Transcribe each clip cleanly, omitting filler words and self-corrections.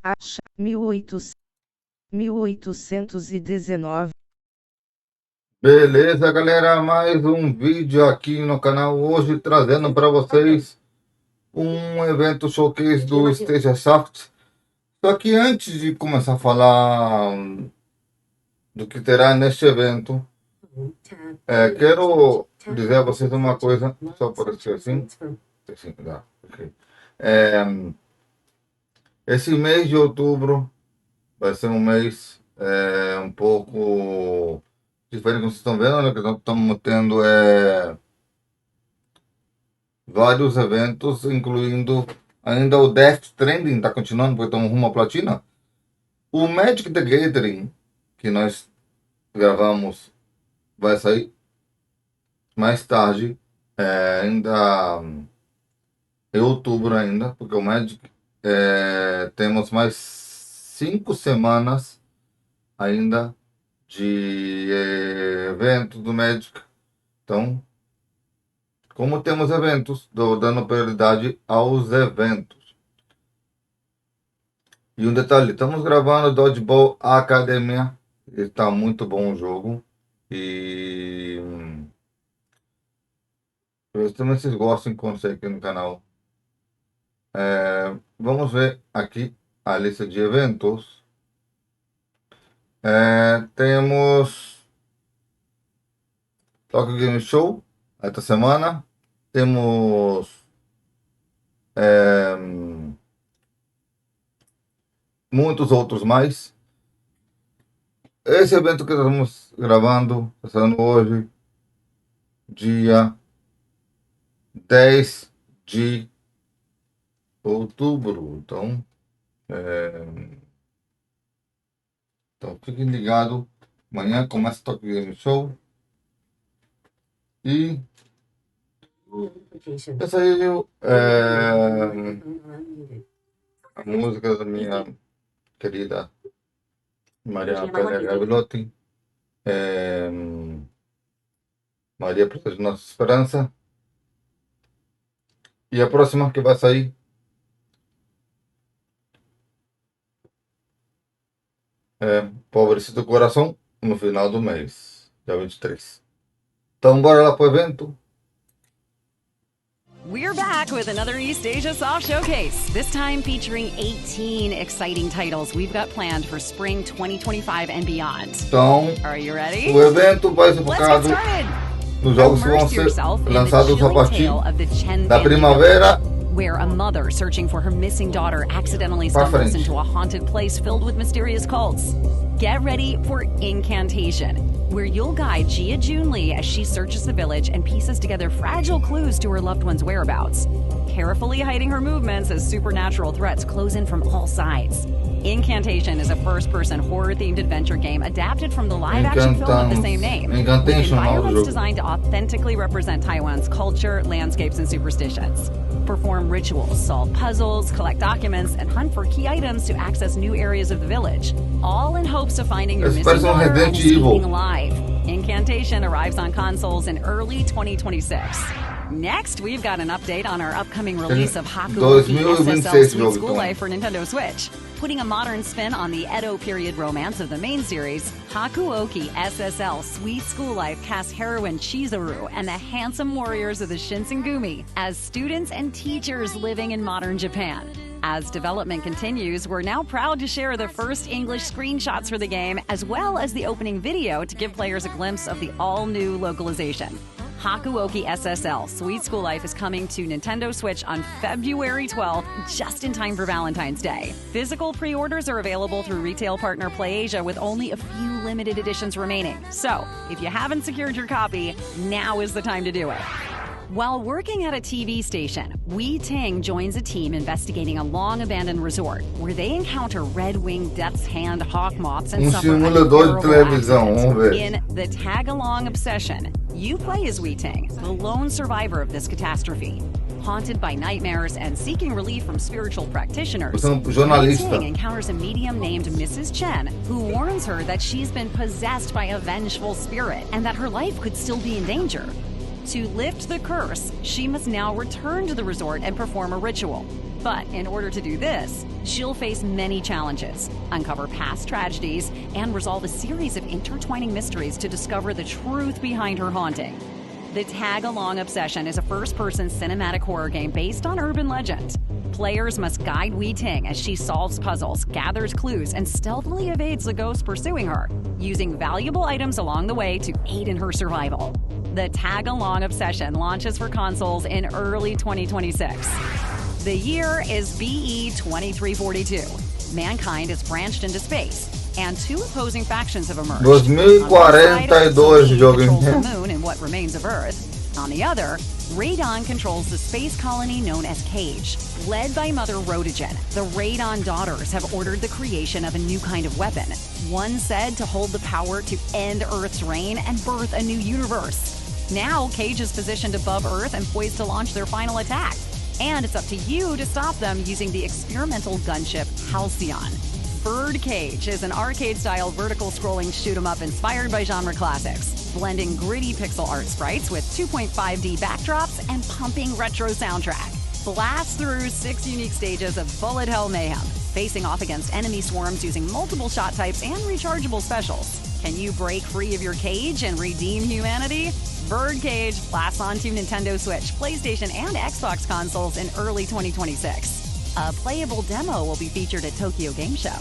Acha 1819. Beleza, galera, mais um vídeo aqui no canal hoje trazendo para vocês um evento showcase do Eastasiasoft. Só que antes de começar a falar do que terá neste evento, quero dizer a vocês uma coisa, só por assim, ok. Esse mês de outubro vai ser um mês um pouco diferente, como vocês estão vendo, né? Que nós estamos tendo vários eventos, incluindo ainda o Death Stranding, está continuando, porque estamos rumo à platina. O Magic the Gathering, que nós gravamos, vai sair mais tarde, ainda em outubro ainda, porque o Magic temos mais 5 semanas ainda de evento do Magic. Então, como temos eventos, estou dando prioridade aos eventos. E um detalhe, estamos gravando Dodgeball Academia. Está muito bom o jogo. E eu também vocês gostam quando você aqui no canal. Vamos ver aqui a lista de eventos. Temos Tokyo Game Show esta semana. Temos muitos outros mais. Esse evento que estamos gravando, passando hoje, dia 10 de outubro. Então fiquem ligados. Amanhã começa o Tokyo Game Show. E essa aí a música da minha querida Maria Antônia Gavilotti. Maria Preta de Nossa Esperança. E a próxima que vai sair Pobre do Coração no final do mês, dia 23. Então bora lá pro evento. We're back with another Eastasiasoft showcase, this time featuring 18 exciting titles we've got planned for spring 2025 and beyond. Então, are you ready? O evento vai ser focado nos jogos que vão ser lançados a partir da primavera. Where a mother searching for her missing daughter accidentally stumbles into a haunted place filled with mysterious cults. Get ready for Incantation, where you'll guide Gia Jun Lee as she searches the village and pieces together fragile clues to her loved one's whereabouts, carefully hiding her movements as supernatural threats close in from all sides. Incantation is a first-person horror-themed adventure game adapted from the live-action film of the same name, with environments designed to authentically represent Taiwan's culture, landscapes, and superstitions. Perform rituals, solve puzzles, collect documents, and hunt for key items to access new areas of the village, all in hopes of finding your missing daughter and escaping alive. Incantation arrives on consoles in early 2026. Next, we've got an update on our upcoming release of Hakuoki SSL Sweet School Life for Nintendo Switch. Putting a modern spin on the Edo period romance of the main series, Hakuoki SSL Sweet School Life casts heroine Chizuru and the handsome warriors of the Shinsengumi as students and teachers living in modern Japan. As development continues, we're now proud to share the first English screenshots for the game, as well as the opening video to give players a glimpse of the all-new localization. Hakuoki SSL Sweet School Life is coming to Nintendo Switch on February 12th, just in time for Valentine's Day. Physical pre-orders are available through retail partner PlayAsia with only a few limited editions remaining. So, if you haven't secured your copy, now is the time to do it. While working at a TV station, Wei Ting joins a team investigating a long-abandoned resort where they encounter red-winged death's hand hawk moths and suffer a terrible accident. In the tag-along obsession, you play as Wei Ting, the lone survivor of this catastrophe. Haunted by nightmares and seeking relief from spiritual practitioners, Wei Ting encounters a medium named Mrs. Chen, who warns her that she's been possessed by a vengeful spirit and that her life could still be in danger. To lift the curse, she must now return to the resort and perform a ritual. But in order to do this, she'll face many challenges, uncover past tragedies, and resolve a series of intertwining mysteries to discover the truth behind her haunting. The Tag-Along Obsession is a first-person cinematic horror game based on urban legend. Players must guide Wei Ting as she solves puzzles, gathers clues, and stealthily evades the ghosts pursuing her, using valuable items along the way to aid in her survival. The Tag-Along Obsession launches for consoles in early 2026. The year is BE 2342. Mankind is branched into space, and two opposing factions have emerged. 2042 jogo, hein? Controls the moon and what remains of Earth. On the other, Radon controls the space colony known as Cage. Led by Mother Rotogen, the Radon daughters have ordered the creation of a new kind of weapon, one said to hold the power to end Earth's reign and birth a new universe. Now, Cage is positioned above Earth and poised to launch their final attack. And it's up to you to stop them using the experimental gunship Halcyon. Birdcage is an arcade-style vertical-scrolling shoot-'em-up inspired by genre classics, blending gritty pixel art sprites with 2.5D backdrops and pumping retro soundtrack. Blast through 6 unique stages of bullet hell mayhem, facing off against enemy swarms using multiple shot types and rechargeable specials. Can you break free of your cage and redeem humanity? Birdcage blasts onto Nintendo Switch, PlayStation, and Xbox consoles in early 2026. A playable demo will be featured at Tokyo Game Show.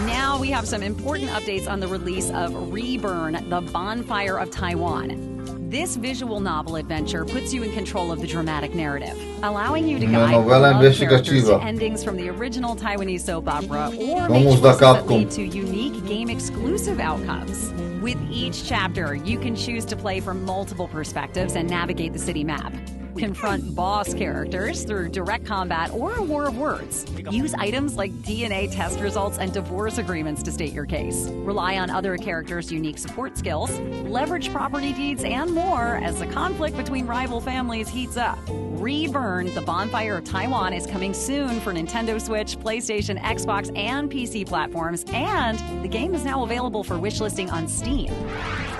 Now we have some important updates on the release of Reburn, the Bonfire of Taiwan. This visual novel adventure puts you in control of the dramatic narrative, allowing you to guide love characters to endings from the original Taiwanese soap opera or make choices that lead to unique game-exclusive outcomes. With each chapter, you can choose to play from multiple perspectives and navigate the city map. Confront boss characters through direct combat or a war of words. Use items like DNA test results and divorce agreements to state your case. Rely on other characters' unique support skills. Leverage property deeds and more as the conflict between rival families heats up. Reburn, the Bonfire of Taiwan is coming soon for Nintendo Switch, PlayStation, Xbox, and PC platforms, and the game is now available for wishlisting on Steam.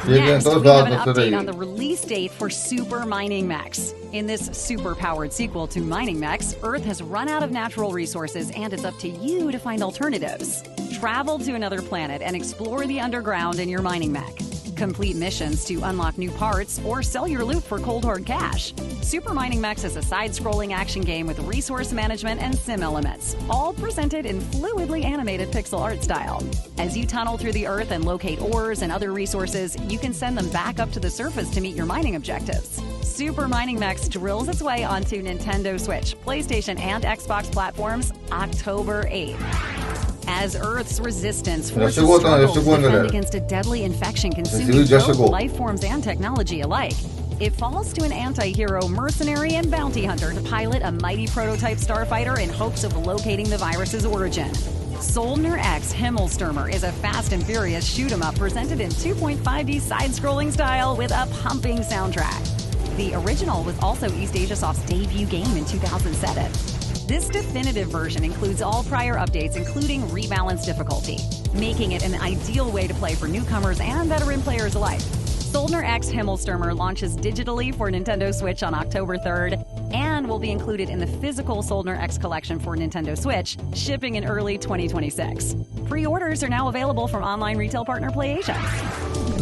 Next, we have an update on the release date for Super Mining Mechs. In this super-powered sequel to Mining Mechs, Earth has run out of natural resources and it's up to you to find alternatives. Travel to another planet and explore the underground in your mining mech. Complete missions to unlock new parts or sell your loot for cold hard cash. Super Mining Mechs is a side-scrolling action game with resource management and sim elements, all presented in fluidly animated pixel art style. As you tunnel through the earth and locate ores and other resources, you can send them back up to the surface to meet your mining objectives. Super Mining Mechs drills its way onto Nintendo Switch, PlayStation, and Xbox platforms October 8th. As Earth's resistance forces struggles to defend against a deadly infection consuming both life forms and technology alike, it falls to an anti-hero mercenary and bounty hunter to pilot a mighty prototype starfighter in hopes of locating the virus's origin. Soldner X Himmelstürmer is a fast and furious shoot-'em-up presented in 2.5D side-scrolling style with a pumping soundtrack. The original was also Eastasiasoft's debut game in 2007. This definitive version includes all prior updates, including rebalanced difficulty, making it an ideal way to play for newcomers and veteran players alike. Soldner X Himmelstürmer launches digitally for Nintendo Switch on October 3rd and will be included in the physical Soldner X collection for Nintendo Switch, shipping in early 2026. Pre-orders are now available from online retail partner PlayAsia.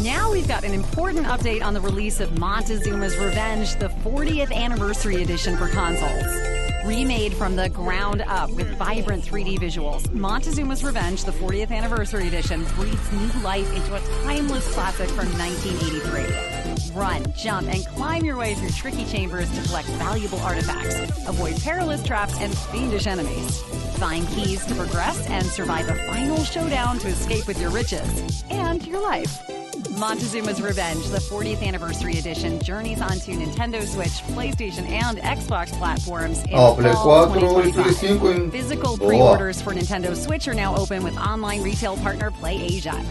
Now we've got an important update on the release of Montezuma's Revenge, the 40th Anniversary Edition for consoles. Remade from the ground up with vibrant 3D visuals, Montezuma's Revenge, the 40th Anniversary Edition, breathes new life into a timeless classic from 1983. Run, jump, and climb your way through tricky chambers to collect valuable artifacts, avoid perilous traps and fiendish enemies. Find keys to progress and survive a final showdown to escape with your riches and your life. Montezuma's Revenge, the 40th Anniversary Edition, journeys onto Nintendo Switch, PlayStation, and Xbox platforms in fall 2025. Physical pre-orders for Nintendo Switch are now open with online retail partner PlayAsia.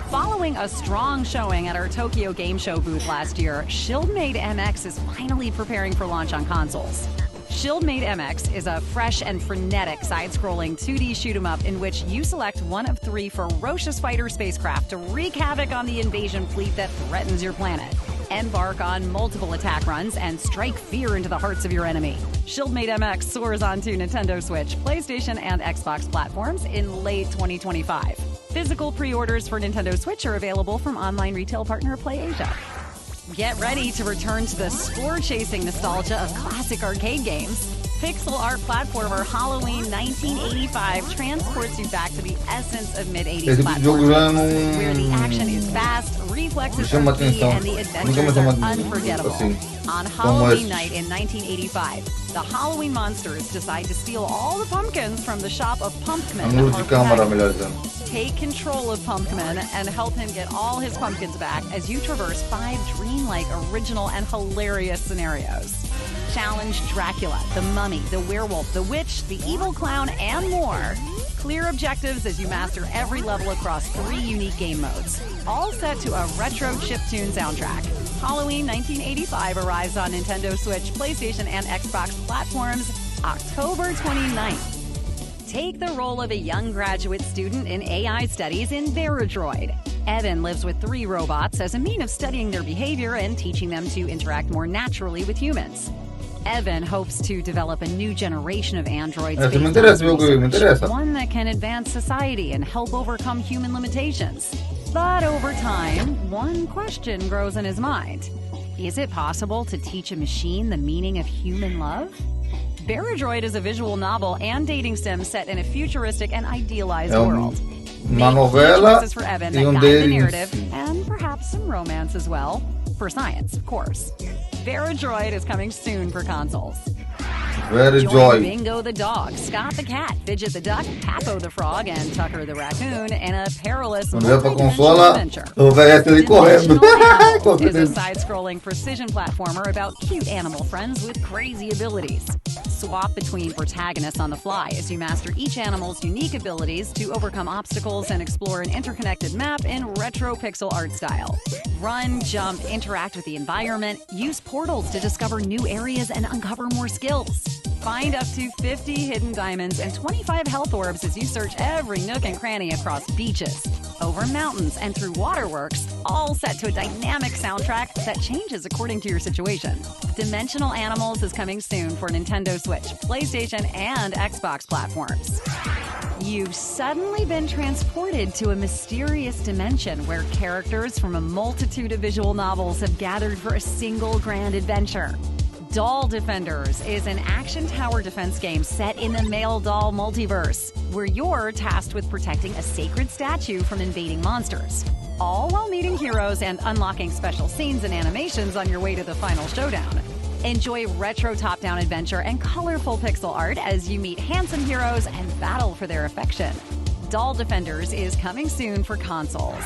Following a strong showing at our Tokyo Game Show booth last year, Shieldmade MX is finally preparing for launch on consoles. Shieldmade MX is a fresh and frenetic side-scrolling 2D shoot-'em-up in which you select one of 3 ferocious fighter spacecraft to wreak havoc on the invasion fleet that threatens your planet. Embark on multiple attack runs and strike fear into the hearts of your enemy. Shieldmate MX soars onto Nintendo Switch, PlayStation, and Xbox platforms in late 2025. Physical pre-orders for Nintendo Switch are available from online retail partner PlayAsia. Get ready to return to the score-chasing nostalgia of classic arcade games. Pixel art platformer Halloween 1985 transports you back to the essence of mid-80s platforming, where the action is fast, reflexes are key, and the adventures are unforgettable. On Halloween night in 1985, the Halloween monsters decide to steal all the pumpkins from the shop of Pumpkin. Take control of Pumpkin and help him get all his pumpkins back as you traverse 5 dreamlike, original, and hilarious scenarios. Challenge Dracula, the Mummy, the Werewolf, the Witch, the Evil Clown, and more. Clear objectives as you master every level across 3 unique game modes, all set to a retro chiptune soundtrack. Halloween 1985 arrives on Nintendo Switch, PlayStation, and Xbox platforms October 29th. Take the role of a young graduate student in AI studies in Veridroid. Evan lives with 3 robots as a means of studying their behavior and teaching them to interact more naturally with humans. Evan hopes to develop a new generation of androids based on research, one that can advance society and help overcome human limitations. But over time, one question grows in his mind. Is it possible to teach a machine the meaning of human love? Veridroid is a visual novel and dating sim set in a futuristic and idealized world. Uma novela for Evan e that guide the dating narrative, sim. and perhaps some romance as well. For science, of course. Veridroid is coming soon for consoles. Join Bingo the dog, Scott the cat, Fidget the duck, Papo the frog, and Tucker the raccoon in a perilous multi-dimensional adventure. Dimensional Animals is a side-scrolling precision platformer about cute animal friends with crazy abilities. Swap between protagonists on the fly as you master each animal's unique abilities to overcome obstacles and explore an interconnected map in retro pixel art style. Run, jump, interact with the environment, use portals to discover new areas and uncover more skills. Find up to 50 hidden diamonds and 25 health orbs as you search every nook and cranny across beaches, over mountains, and through waterworks, all set to a dynamic soundtrack that changes according to your situation. Dimensional Animals is coming soon for Nintendo Switch, PlayStation, and Xbox platforms. You've suddenly been transported to a mysterious dimension where characters from a multitude of visual novels have gathered for a single grand adventure. Doll Defenders is an action tower defense game set in the male doll multiverse, where you're tasked with protecting a sacred statue from invading monsters, all while meeting heroes and unlocking special scenes and animations on your way to the final showdown. Enjoy retro top-down adventure and colorful pixel art as you meet handsome heroes and battle for their affection. Doll Defenders is coming soon for consoles.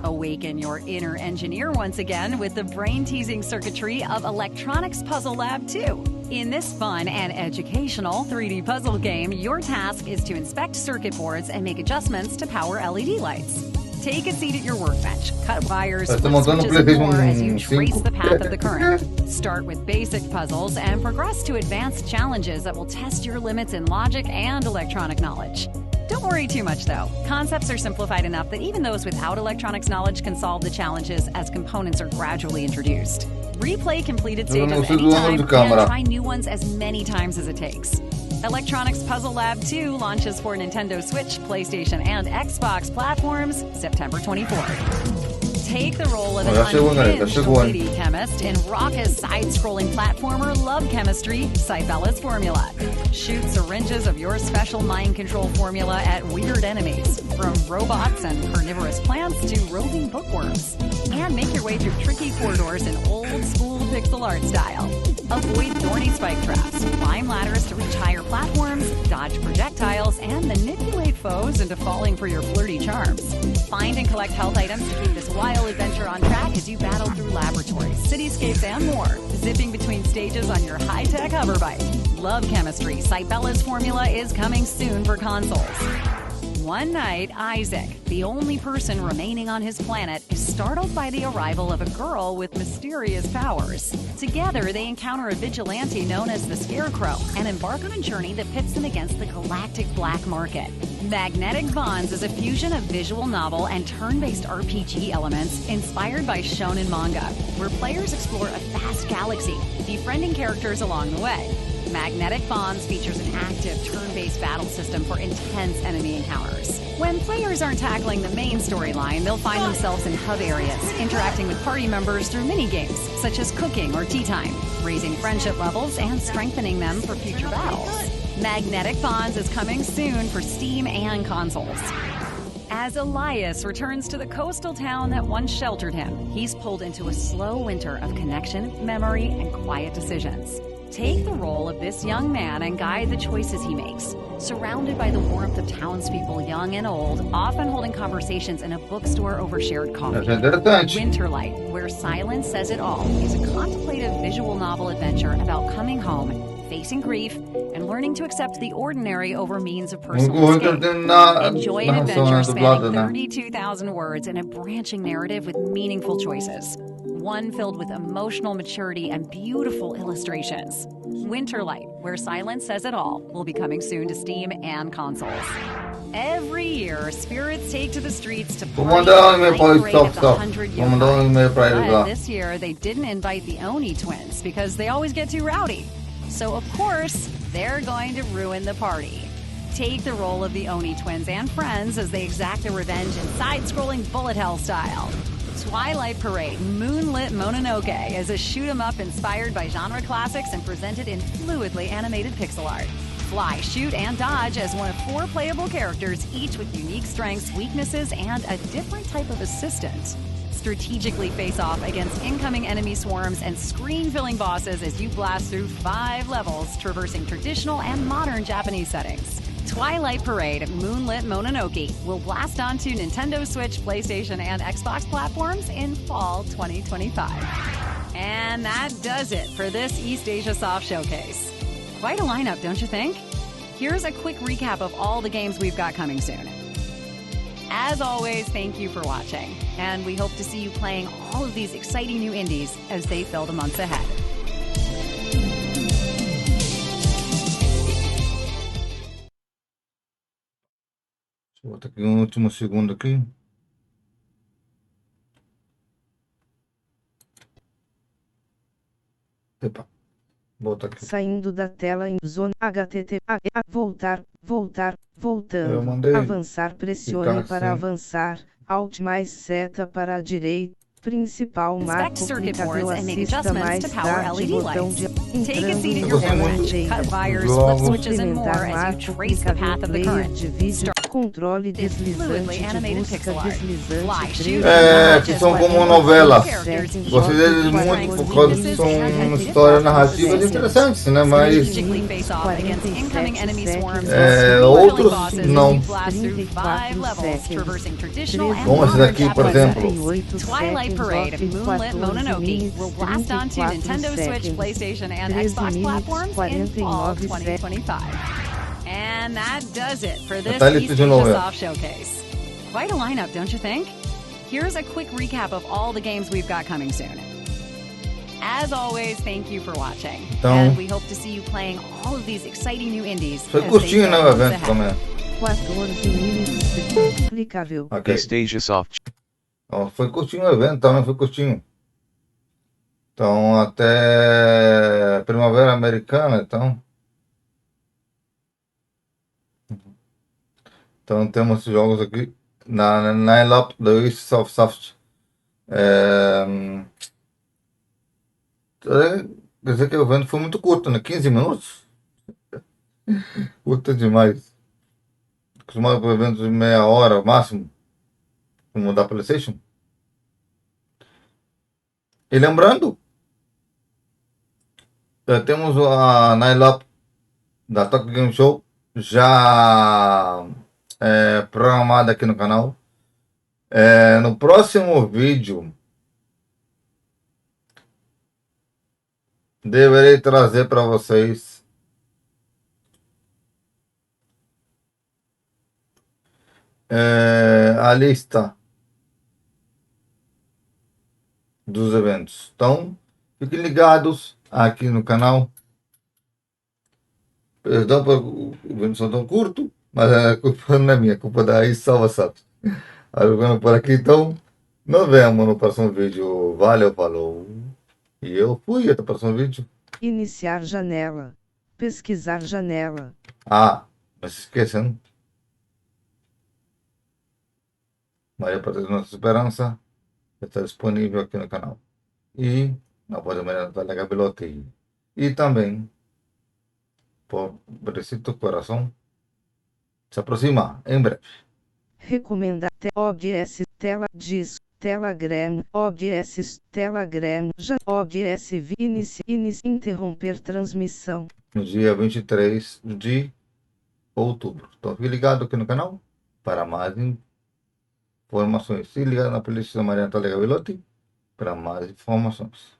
Awaken your inner engineer once again with the brain-teasing circuitry of Electronics Puzzle Lab 2. In this fun and educational 3D puzzle game, your task is to inspect circuit boards and make adjustments to power LED lights. Take a seat at your workbench, cut wires, flip switches, and more as you trace the path of the current. Start with basic puzzles and progress to advanced challenges that will test your limits in logic and electronic knowledge. Don't worry too much, though. Concepts are simplified enough that even those without electronics knowledge can solve the challenges as components are gradually introduced. Replay completed stages anytime and try new ones as many times as it takes. Electronics Puzzle Lab 2 launches for Nintendo Switch, PlayStation, and Xbox platforms September 24th. Take the role of an unhinged lady chemist in raucous side-scrolling platformer Love Chemistry, Cybella's Formula. Shoot syringes of your special mind control formula at weird enemies, from robots and carnivorous plants to roving bookworms. And make your way through tricky corridors in old-school pixel art style. Avoid thorny spike traps, climb ladders to reach higher platforms, dodge projectiles, and manipulate foes into falling for your flirty charms. Find and collect health items to keep this wild adventure on track as you battle through laboratories, cityscapes, and more, zipping between stages on your high-tech hover bike. Love Chemistry, Cybella's Formula is coming soon for consoles. One night, Isaac, the only person remaining on his planet, is startled by the arrival of a girl with mysterious powers. Together, they encounter a vigilante known as the Scarecrow and embark on a journey that pits them against the galactic black market. Magnetic Bonds is a fusion of visual novel and turn-based RPG elements inspired by shonen manga, where players explore a vast galaxy, befriending characters along the way. Magnetic Bonds features an active turn-based battle system for intense enemy encounters. When players aren't tackling the main storyline, they'll find themselves in hub areas, interacting with party members through mini-games, such as cooking or tea time, raising friendship levels and strengthening them for future battles. Magnetic Bonds is coming soon for Steam and consoles. As Elias returns to the coastal town that once sheltered him, he's pulled into a slow winter of connection, memory, and quiet decisions. Take the role of this young man and guide the choices he makes. Surrounded by the warmth of townspeople, young and old, often holding conversations in a bookstore over shared coffee. Winterlight, Where Silence Says It All, is a contemplative visual novel adventure about coming home, facing grief, and learning to accept the ordinary over means of personal escape. Enjoy an adventure spanning 32,000 words in a branching narrative with meaningful choices. One filled with emotional maturity and beautiful illustrations. Winterlight, Where Silence Says It All, will be coming soon to Steam and consoles. Every year, spirits take to the streets to party at the rate of the 100-year mark. But this year, they didn't invite the Oni twins because they always get too rowdy. So, of course, they're going to ruin the party. Take the role of the Oni twins and friends as they exact their revenge in side-scrolling bullet hell style. Twilight Parade Moonlit Mononoke is a shoot-'em-up inspired by genre classics and presented in fluidly animated pixel art. Fly, shoot, and dodge as one of 4 playable characters, each with unique strengths, weaknesses, and a different type of assistant. Strategically face off against incoming enemy swarms and screen-filling bosses as you blast through 5 levels, traversing traditional and modern Japanese settings. Twilight Parade Moonlit Mononoke will blast onto Nintendo Switch, PlayStation, and Xbox platforms in fall 2025. And that does it for this Eastasiasoft showcase. Quite a lineup, don't you think? Here's a quick recap of all the games we've got coming soon. As always, thank you for watching, and we hope to see you playing all of these exciting new indies as they fill the months ahead. Deixa eu botar aqui um último segundo aqui. Epa, volta aqui. Saindo da tela em zona HTTP. Voltar, Eu voltando. mandei Avançar, pressione ficar para assim. avançar. Alt mais seta para a direita. Principal Inspect marco circuit clicável, boards and make assista adjustments mais to power tarde, LED botão de lights. Take a entrando seat em at your Gostei tela muito workbench, direita. cut wires, Jogo. flip switches, and more Complementar as you marco trace the clicável, path of the player current. de vídeo, controle Fluidly deslizante de animated busca pixel art. deslizante Fly, 3 shoot, É, que dodge são as como weapons, novelas. characters, Gostei deles muito por causa que são histórias narrativas interessantes, né? Mas strategically face off against incoming enemy swarms, outros bosses não. as you blast through 5 levels, traversing traditional and Bom, esse modern daqui, por Japanese exemplo. settings. Twilight Parade Moonlit Mononoke will blast onto Nintendo Switch, PlayStation, and Xbox platforms in fall 2025. And that does it for this Eastasiasoft showcase. Quite a lineup, don't you think? Here's a quick recap of all the games we've got coming soon. As always, thank you for watching, and we hope to see you playing all of these exciting new indies. Foi curtinho, né, o evento também. 14 minutos clicável. Ok. Eastasiasoft. Ó, foi curtinho o evento também, foi curtinho. Então, até Primavera Americana, então. Então temos jogos aqui na line-up do Eastasiasoft. Quer dizer que o evento foi muito curto, né? 15 minutos? Curto demais. Acostumado por eventos de meia hora, máximo. Como da PlayStation. E lembrando, temos a line-up da Tokyo Game Show já programada aqui no canal. No próximo vídeo deverei trazer para vocês a lista dos eventos. Então, fiquem ligados aqui no canal. Perdão por o vídeo ser tão curto, mas a culpa não é minha, a culpa da Eastasiasoft. Ficando por aqui, então, nos vemos no próximo vídeo. Valeu, falou. E eu fui, até o próximo vídeo. Iniciar janela. Pesquisar janela. Não se esqueçam. Maria Patrícia Nossa Esperança está disponível aqui no canal. E na voz da Maria Natália Gabilotti. E também, pobrecito coração, se aproxima em breve. Recomendar. OBS. Tela. Disco. Telegram. OBS. Telegram. Já. OBS. Interromper transmissão. No dia 23 de outubro. Então fique ligado aqui no canal para mais informações. Se ligar na playlist da Maria Natália Gabilotti para mais informações.